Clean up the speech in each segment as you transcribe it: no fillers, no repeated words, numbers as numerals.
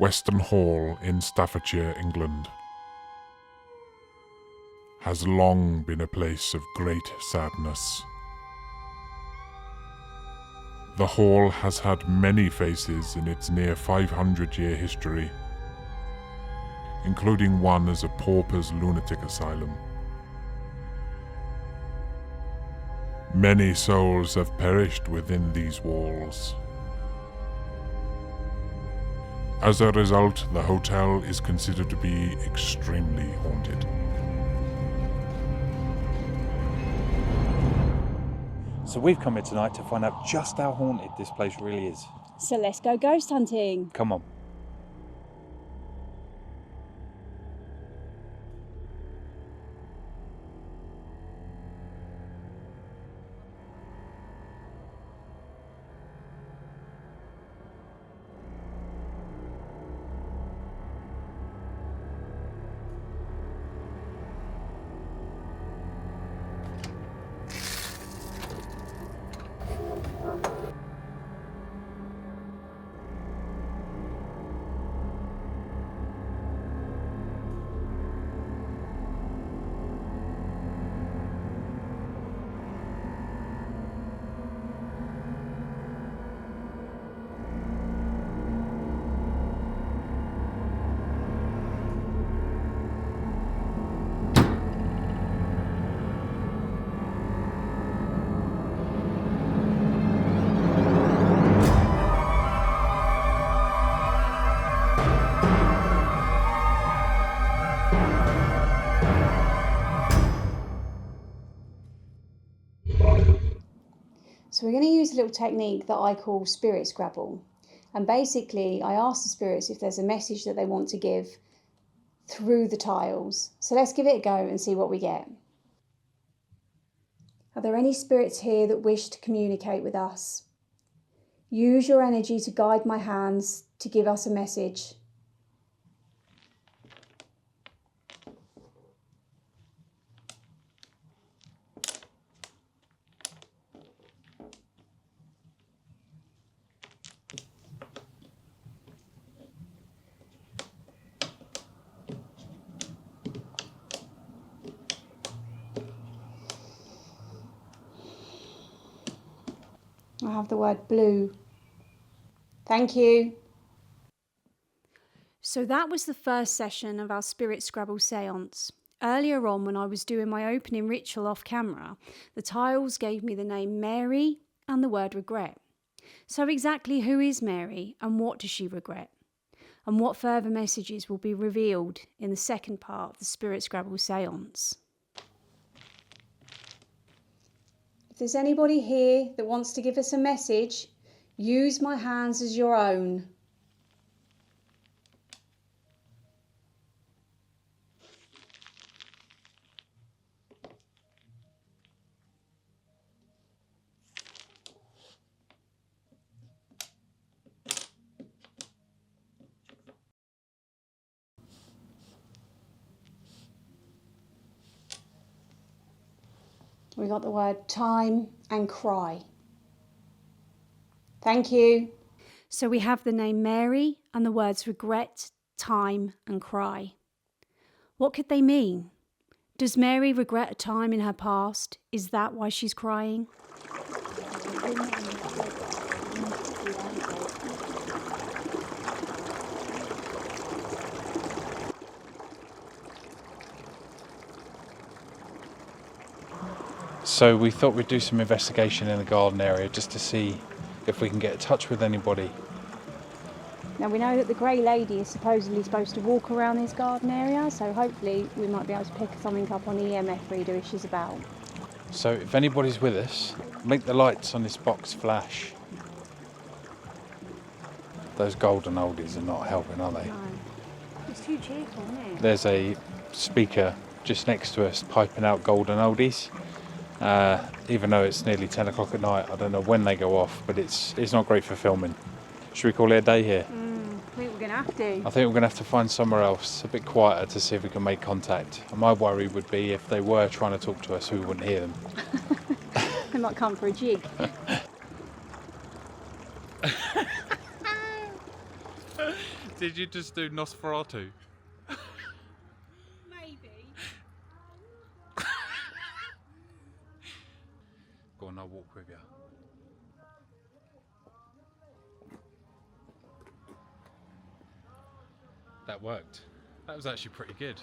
Weston Hall in Staffordshire, England, has long been a place of great sadness. The hall has had many faces in its near 500-year history, including one as a pauper's lunatic asylum. Many souls have perished within these walls. As a result, the hotel is considered to be extremely haunted. So we've come here tonight to find out just how haunted this place really is. So let's go ghost hunting. Come on. So we're going to use a little technique that I call Spirit Scrabble. And basically, I ask the spirits if there's a message that they want to give through the tiles. So let's give it a go and see what we get. Are there any spirits here that wish to communicate with us? Use your energy to guide my hands to give us a message. I have the word blue. Thank you. So that was the first session of our Spirit Scrabble Seance. Earlier on, when I was doing my opening ritual off camera, the tiles gave me the name Mary and the word regret. So exactly who is Mary and what does she regret? And what further messages will be revealed in the second part of the Spirit Scrabble Seance? If there's anybody here that wants to give us a message, use my hands as your own. We got the word time and cry. Thank you. So we have the name Mary and the words regret, time and cry. What could they mean? Does Mary regret a time in her past? Is that why she's crying? So we thought we'd do some investigation in the garden area just to see if we can get in touch with anybody. Now we know that the grey lady is supposedly supposed to walk around this garden area, so hopefully we might be able to pick something up on the EMF reader if she's about. So if anybody's with us, make the lights on this box flash. Those golden oldies are not helping, are they? No. It's too cheerful, isn't it? There's a speaker just next to us piping out golden oldies. Even though it's nearly 10 o'clock at night, I don't know when they go off, but it's not great for filming. Should we call it a day here? I think we're going to have to. I think we're going to have to find somewhere else, a bit quieter, to see if we can make contact. And my worry would be if they were trying to talk to us, we wouldn't hear them. They might come for a jig. Did you just do Nosferatu? Maybe. Go on, I'll walk with you. That worked. That was actually pretty good.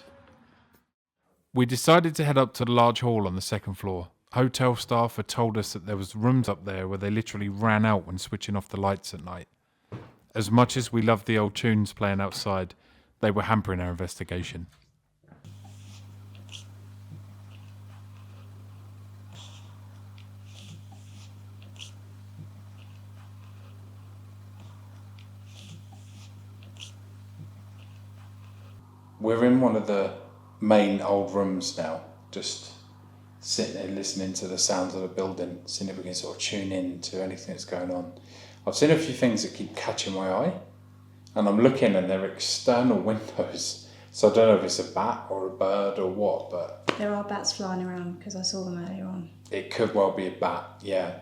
We decided to head up to the large hall on the second floor. Hotel staff had told us that there was rooms up there where they literally ran out when switching off the lights at night. As much as we loved the old tunes playing outside, they were hampering our investigation. We're in one of the main old rooms now, just sitting there listening to the sounds of the building, seeing if we can sort of tune in to anything that's going on. I've seen a few things that keep catching my eye, and I'm looking and they're external windows, so I don't know if it's a bat or a bird or what, but... There are bats flying around because I saw them earlier on. It could well be a bat, yeah.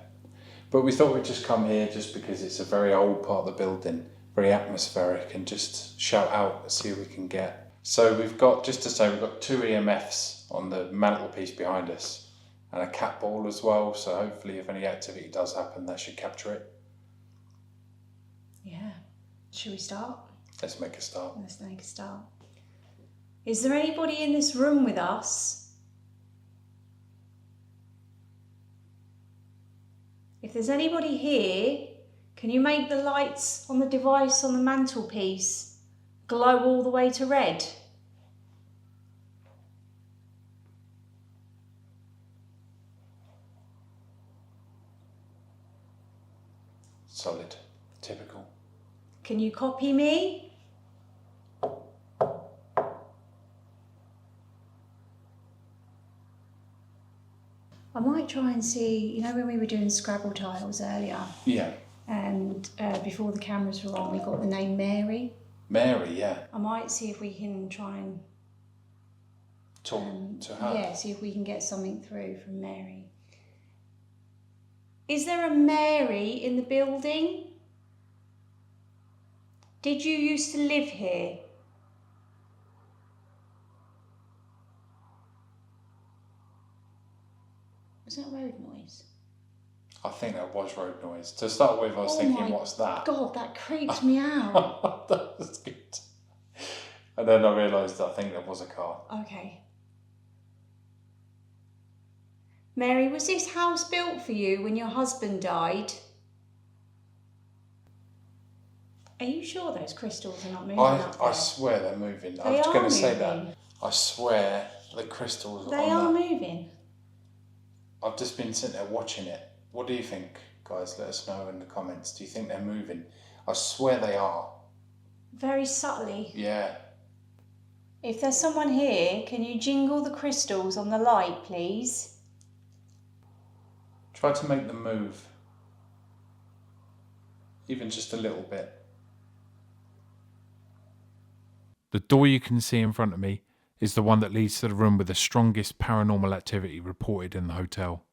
But we thought we'd just come here just because it's a very old part of the building, very atmospheric, and just shout out and see what we can get. So we've got, just to say, we've got 2 EMFs on the mantelpiece behind us and a cat ball as well, so hopefully if any activity does happen, that should capture it. Yeah. Should we start? Let's make a start. Let's make a start. Is there anybody in this room with us? If there's anybody here, can you make the lights on the device on the mantelpiece glow all the way to red? Solid. Typical. Can you copy me? I might try and see, you know when we were doing Scrabble tiles earlier? Yeah. And before the cameras were on, we got the name Mary. Mary, yeah. I might see if we can try and... Talk to her. Yeah, see if we can get something through from Mary. Is there a Mary in the building? Did you used to live here? Was that road noise? I think that was road noise. To start with, I was thinking, what's that? God, that creeped me out. That was good. And then I realised I think that was a car. Okay. Mary, was this house built for you when your husband died? Are you sure those crystals are not moving up there? I swear they're moving. I They was are going to say moving. that. I swear the crystals They on are that. moving. I've just been sitting there watching it. What do you think, guys? Let us know in the comments. Do you think they're moving? I swear they are. Very subtly. Yeah. If there's someone here, can you jingle the crystals on the light, please? Try to make them move. Even just a little bit. The door you can see in front of me is the one that leads to the room with the strongest paranormal activity reported in the hotel.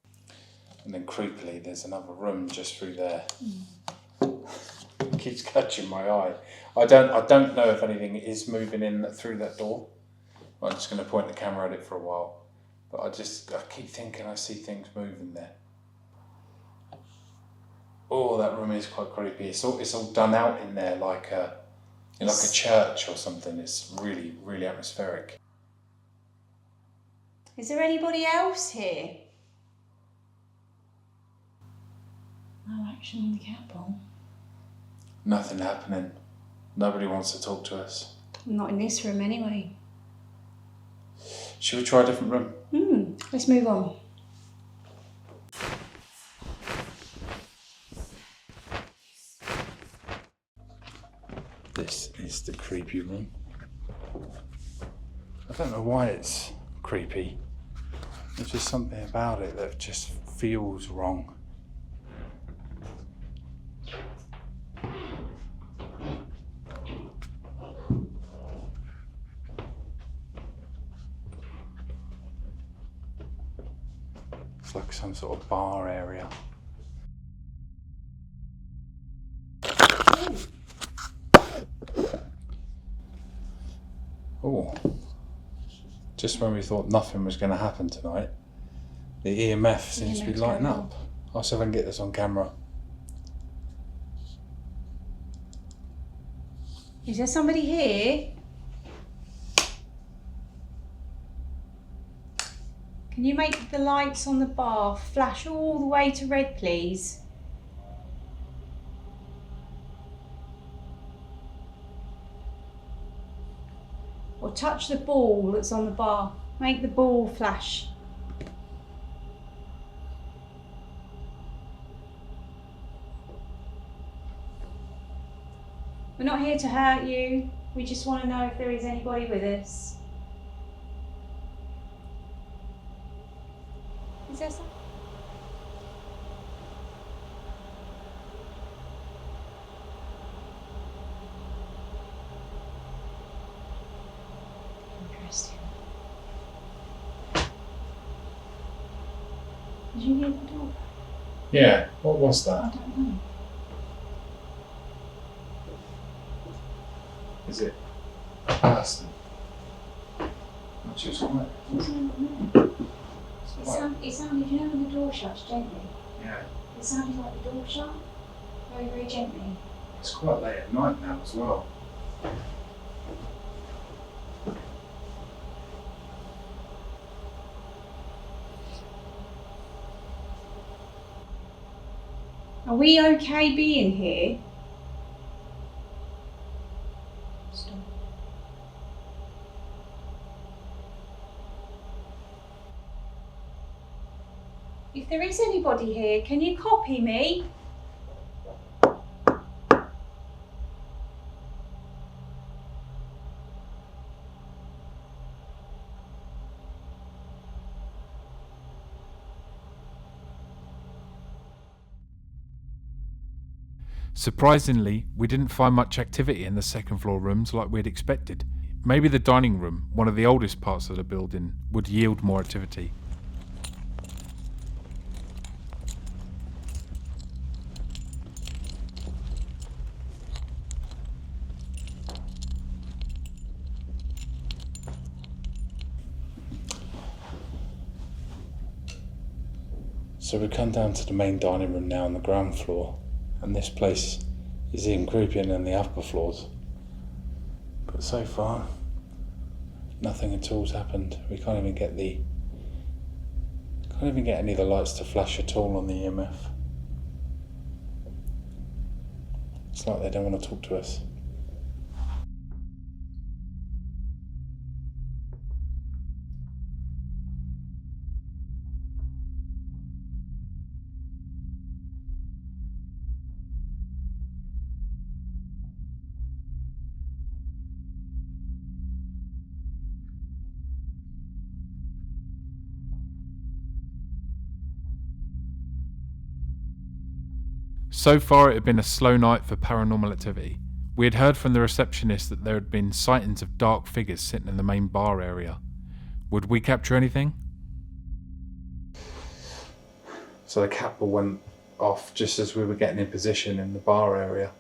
And then creepily, there's another room just through there. Keeps catching my eye. I don't know if anything is moving in through that door. I'm just going to point the camera at it for a while. But I keep thinking I see things moving there. Oh, that room is quite creepy. It's all done out in there like a church or something. It's really, really atmospheric. Is there anybody else here? No action on the cat ball. Nothing happening. Nobody wants to talk to us. Not in this room anyway. Should we try a different room? Let's move on. This is the creepy room. I don't know why it's creepy. There's just something about it that just feels wrong. It's like some sort of bar area. Oh, just when we thought nothing was going to happen tonight, the EMF seems to be lighting up. I'll see if I can get this on camera. Is there somebody here? Can you make the lights on the bar flash all the way to red, please? Or touch the ball that's on the bar. Make the ball flash. We're not here to hurt you. We just want to know if there is anybody with us. Is there some? Interesting. Did you hear the door? Yeah, what was I that? don't know. Is it a person? Not just quiet. It sounded, you know when the door shuts gently? Yeah. It sounded like the door shut, very, very gently. It's quite late at night now as well. Are we okay being here? Stop. If there is anybody here, can you copy me? Surprisingly, we didn't find much activity in the second floor rooms like we'd expected. Maybe the dining room, one of the oldest parts of the building, would yield more activity. So we come down to the main dining room now on the ground floor, and this place is even creepier than the upper floors. But so far, nothing at all's happened. We can't even get any of the lights to flash at all on the EMF. It's like they don't want to talk to us. So far, it had been a slow night for paranormal activity. We had heard from the receptionist that there had been sightings of dark figures sitting in the main bar area. Would we capture anything? So the cat ball went off just as we were getting in position in the bar area.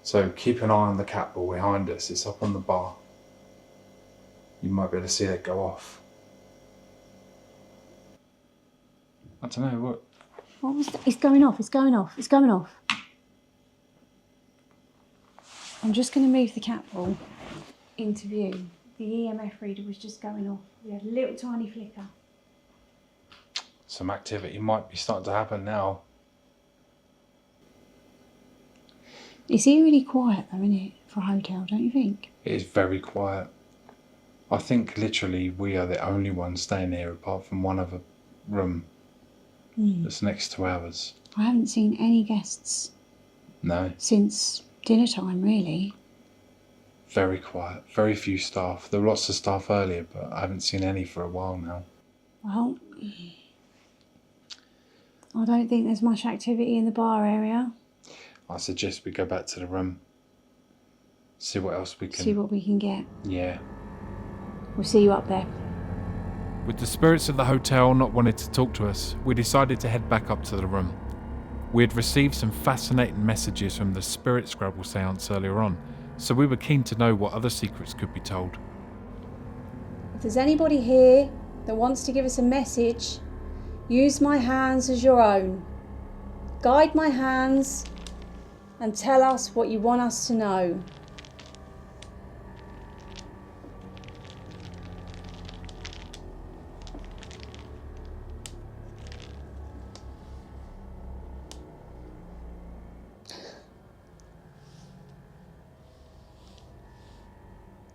So keep an eye on the cat ball behind us. It's up on the bar. You might be able to see it go off. I don't know, what? What was it's going off, it's going off, it's going off. I'm just going to move the cat ball into view. The EMF reader was just going off. We had a little tiny flicker. Some activity might be starting to happen now. It's eerily quiet though, isn't it, for a hotel, don't you think? It is very quiet. I think literally we are the only ones staying here apart from one other room that's next to ours. I haven't seen any guests No, since dinner time, really. very quiet. Very few staff. There were lots of staff earlier, but I haven't seen any for a while now. Well, I don't think there's much activity in the bar area. I suggest we go back to the room. See what else we can... See what we can get. Yeah. We'll see you up there. With the spirits at the hotel not wanting to talk to us, we decided to head back up to the room. We had received some fascinating messages from the Spirit Scrabble Seance earlier on, so we were keen to know what other secrets could be told. there's anybody here that wants to give us a message, use my hands as your own. Guide my hands and tell us what you want us to know.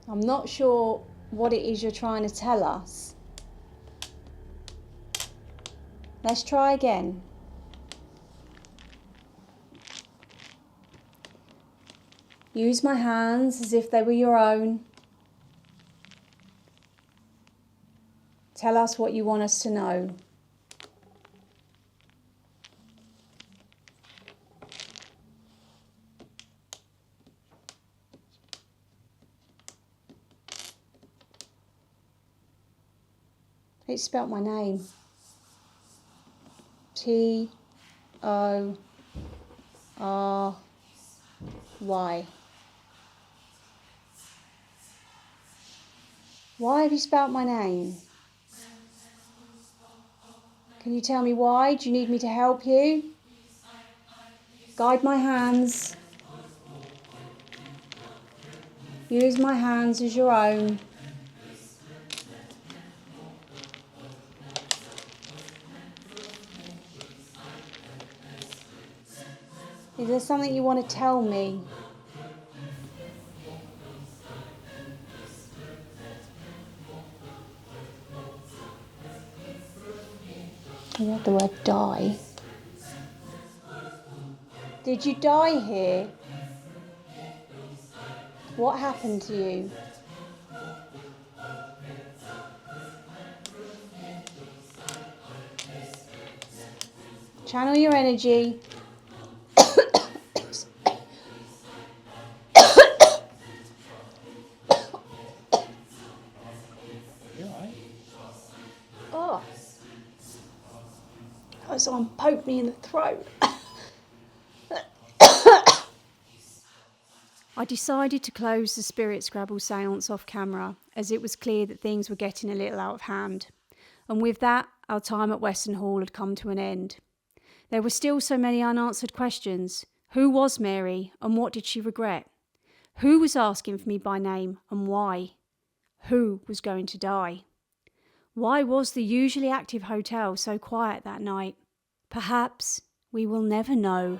I'm not sure what it is you're trying to tell us. Let's try again. Use my hands as if they were your own. Tell us what you want us to know. It spelt my name. T-O-R-Y. Why have you spelt my name? Can you tell me why? Do you need me to help you? Guide my hands. Use my hands as your own. Is there something you want to tell me? You had the word die. Did you die here? What happened to you? Channel your energy. Oh, like someone poked me in the throat. I decided to close the Spirit Scrabble Seance off camera, as it was clear that things were getting a little out of hand. And with that, our time at Weston Hall had come to an end. There were still so many unanswered questions. Who was Mary, and what did she regret? Who was asking for me by name, and why? Who was going to die? Why was the usually active hotel so quiet that night? Perhaps we will never know.